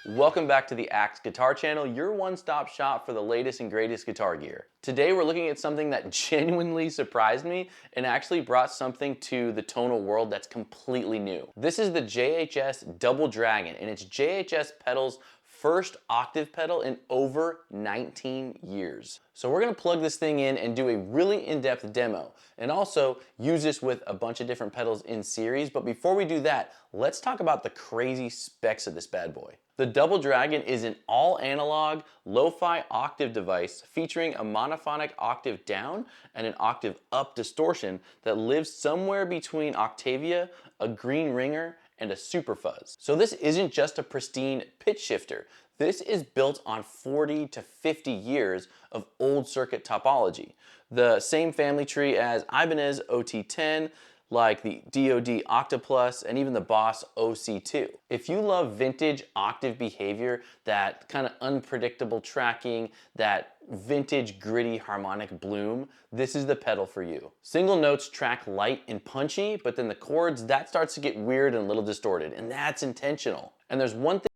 Welcome back to the Axe Guitar Channel, your one-stop shop for the latest and greatest guitar gear. Today we're looking at something that genuinely surprised me and actually brought something to the tonal world that's completely new. This is the JHS Double Dragon, and it's JHS pedals' first octave pedal in over 19 years. So we're gonna plug this thing in and do a really in-depth demo, and also use this with a bunch of different pedals in series. But before we do that, let's talk about the crazy specs of this bad boy. The Double Dragon is an all-analog, lo-fi octave device featuring a monophonic octave down and an octave up distortion that lives somewhere between Octavia, a green ringer, and a super fuzz. So this isn't just a pristine pitch shifter. This is built on 40 to 50 years of old circuit topology. The same family tree as Ibanez OT-10, like the DoD Octaplus, and even the Boss OC-2. If you love vintage octave behavior, that kind of unpredictable tracking, that vintage gritty harmonic bloom, this is the pedal for you. Single notes track light and punchy, but then the chords, that starts to get weird and a little distorted, and that's intentional. And there's one thing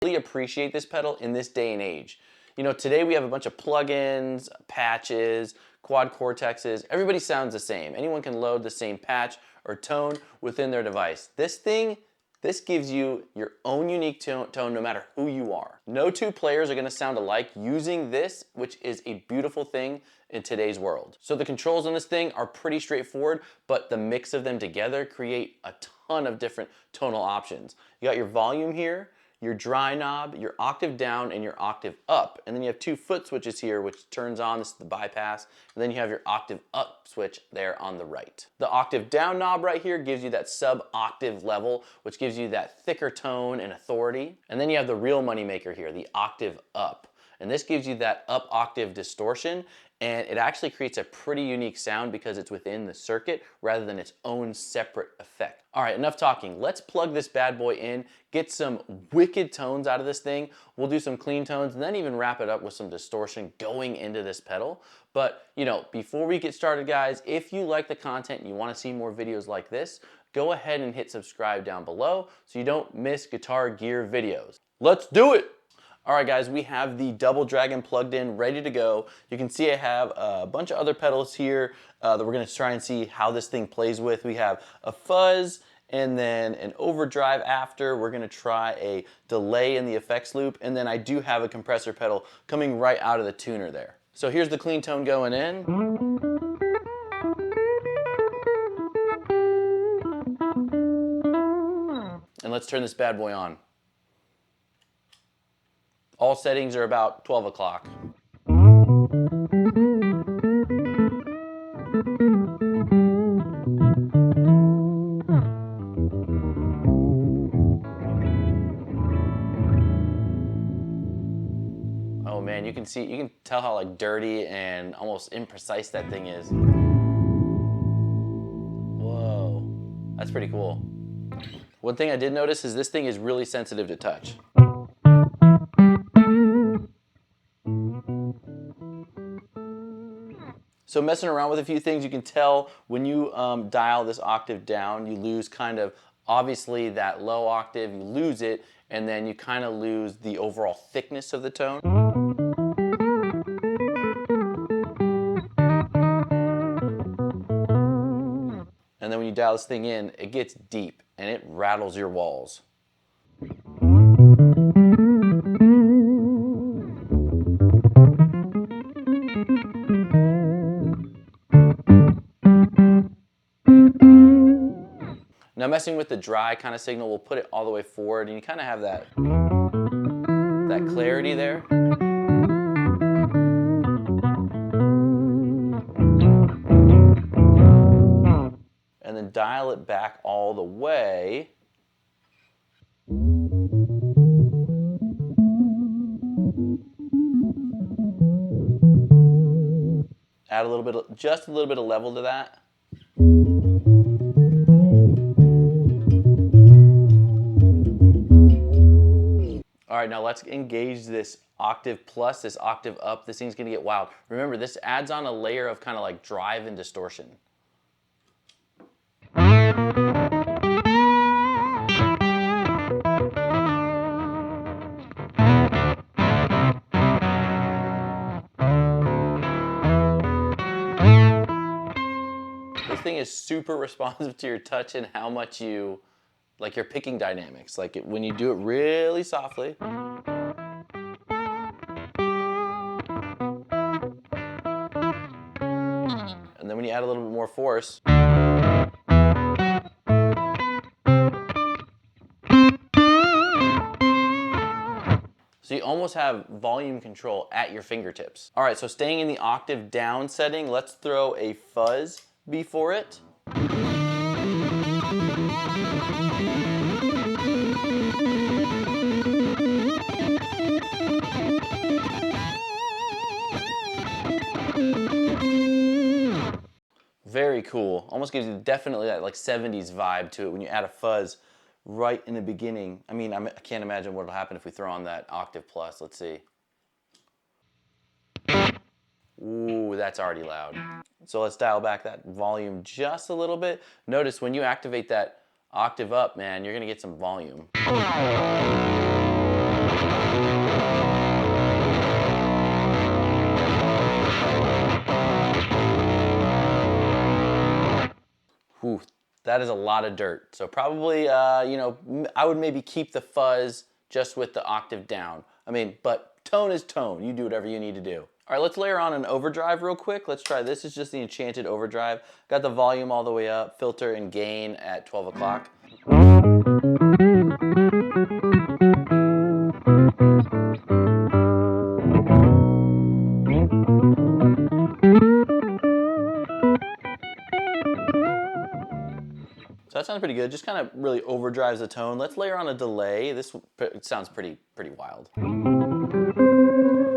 I really appreciate this pedal in this day and age. You know, today we have a bunch of plugins, patches, quad cortexes. Everybody sounds the same. Anyone can load the same patch or tone within their device. This gives you your own unique tone no matter who you are. No two players are gonna sound alike using this, which is a beautiful thing in today's world. So the controls on this thing are pretty straightforward, but the mix of them together create a ton of different tonal options. You got your volume here, your dry knob, your octave down, and your octave up. And then you have two foot switches here, which turns on, this is the bypass, and then you have your octave up switch there on the right. The octave down knob right here gives you that sub-octave level, which gives you that thicker tone and authority. And then you have the real money maker here, the octave up. And this gives you that up octave distortion, and it actually creates a pretty unique sound because it's within the circuit rather than its own separate effect. All right, enough talking. Let's plug this bad boy in, get some wicked tones out of this thing. We'll do some clean tones and then even wrap it up with some distortion going into this pedal. But, you know, before we get started, guys, if you like the content and you want to see more videos like this, go ahead and hit subscribe down below so you don't miss guitar gear videos. Let's do it! All right, guys, we have the Double Dragon plugged in, ready to go. You can see I have a bunch of other pedals here that we're gonna try and see how this thing plays with. We have a fuzz and then an overdrive after. We're gonna try a delay in the effects loop, and then I do have a compressor pedal coming right out of the tuner there. So here's the clean tone going in. And let's turn this bad boy on. All settings are about 12 o'clock. Oh man, you can tell how like dirty and almost imprecise that thing is. Whoa, that's pretty cool. One thing I did notice is this thing is really sensitive to touch. So messing around with a few things, you can tell when you dial this octave down, you lose kind of, obviously that low octave, you lose it, and then you kind of lose the overall thickness of the tone. And then when you dial this thing in, it gets deep and it rattles your walls. Now messing with the dry kind of signal, we'll put it all the way forward and you kind of have that clarity there. And then dial it back all the way. Add a little bit of, just a little bit of level to that. All right, now let's engage this octave plus, this octave up. This thing's gonna get wild. Remember, this adds on a layer of kind of like drive and distortion. super responsive to your touch and how much you, like your picking dynamics. Like when you do it really softly. And then when you add a little bit more force. So you almost have volume control at your fingertips. All right, so staying in the octave down setting, let's throw a fuzz before it. Very cool. Almost gives you definitely that like 70s vibe to it when you add a fuzz right in the beginning. I mean, I can't imagine what will happen if we throw on that octave plus. Let's see. Ooh, that's already loud. So let's dial back that volume just a little bit. Notice when you activate that octave up, man, you're gonna get some volume. Whew, that is a lot of dirt. So probably, you know, I would maybe keep the fuzz just with the octave down. I mean, but tone is tone. You do whatever you need to do. All right, let's layer on an overdrive real quick. Let's try this. It's just the enchanted overdrive. Got the volume all the way up, filter and gain at 12 o'clock. So that sounds pretty good. Just kind of really overdrives the tone. Let's layer on a delay. This sounds pretty wild.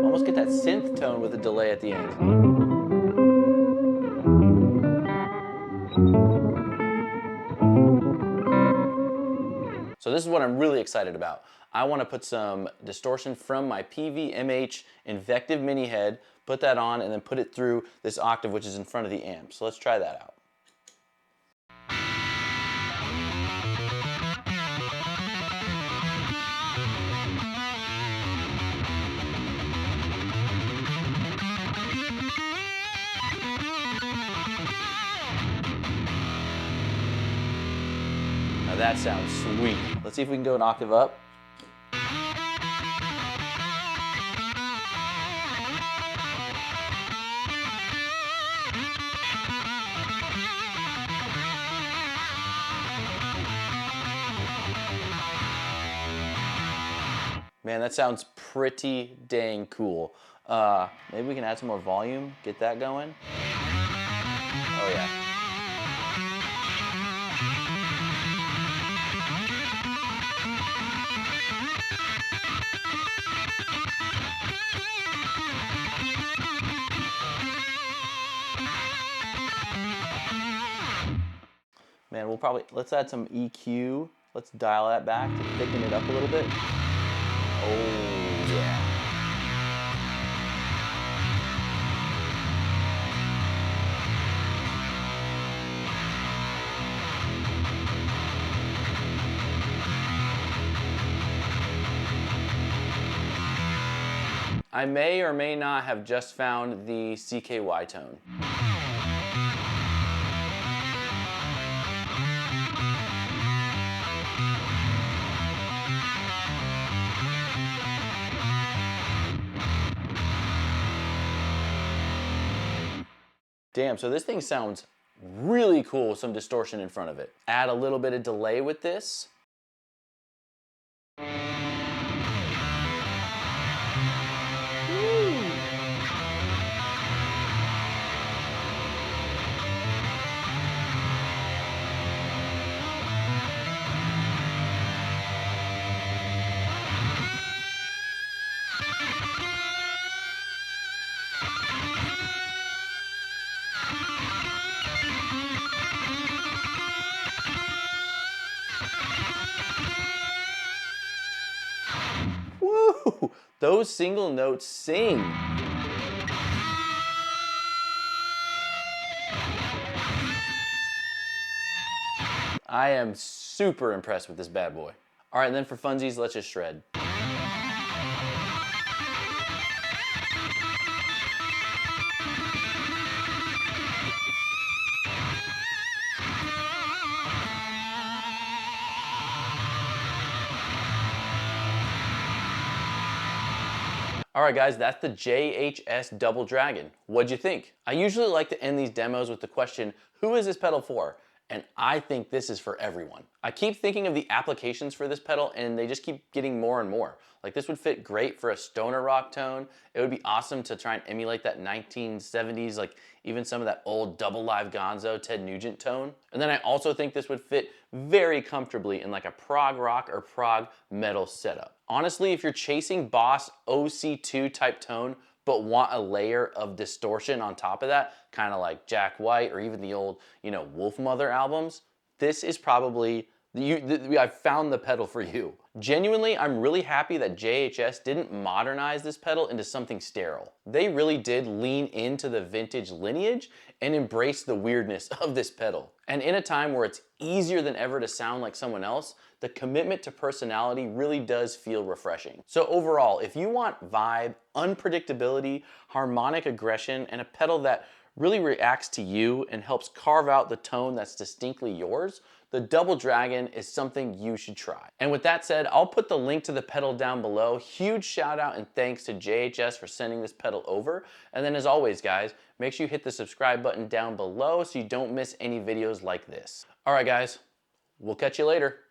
Almost get that synth tone with a delay at the end. So this is what I'm really excited about. I want to put some distortion from my PVMH Invective mini head, put that on, and then put it through this octave, which is in front of the amp. So let's try that out. Now that sounds sweet. Let's see if we can go an octave up. Man, that sounds pretty dang cool. Maybe we can add some more volume, get that going. Oh yeah. Man, we'll probably, let's add some EQ. Let's dial that back to thicken it up a little bit. Oh, yeah. I may or may not have just found the CKY tone. Damn, so this thing sounds really cool with some distortion in front of it. Add a little bit of delay with this. Woo! Those single notes sing. I am super impressed with this bad boy. All right, and then for funsies, let's just shred. All right guys, that's the JHS Double Dragon. What'd you think? I usually like to end these demos with the question, who is this pedal for? And I think this is for everyone. I keep thinking of the applications for this pedal and they just keep getting more and more. Like this would fit great for a stoner rock tone. It would be awesome to try and emulate that 1970s, like even some of that old double live gonzo Ted Nugent tone. And then I also think this would fit very comfortably in like a prog rock or prog metal setup. Honestly, if you're chasing Boss OC-2 type tone, but want a layer of distortion on top of that, kind of like Jack White or even the old, Wolf Mother albums, this is probably, I've found the pedal for you. Genuinely, I'm really happy that JHS didn't modernize this pedal into something sterile. They really did lean into the vintage lineage and embrace the weirdness of this pedal. And in a time where it's easier than ever to sound like someone else, the commitment to personality really does feel refreshing. So overall, if you want vibe, unpredictability, harmonic aggression, and a pedal that really reacts to you and helps carve out the tone that's distinctly yours, the Double Dragon is something you should try. And with that said, I'll put the link to the pedal down below. Huge shout out and thanks to JHS for sending this pedal over. And then as always guys, make sure you hit the subscribe button down below so you don't miss any videos like this. All right guys, we'll catch you later.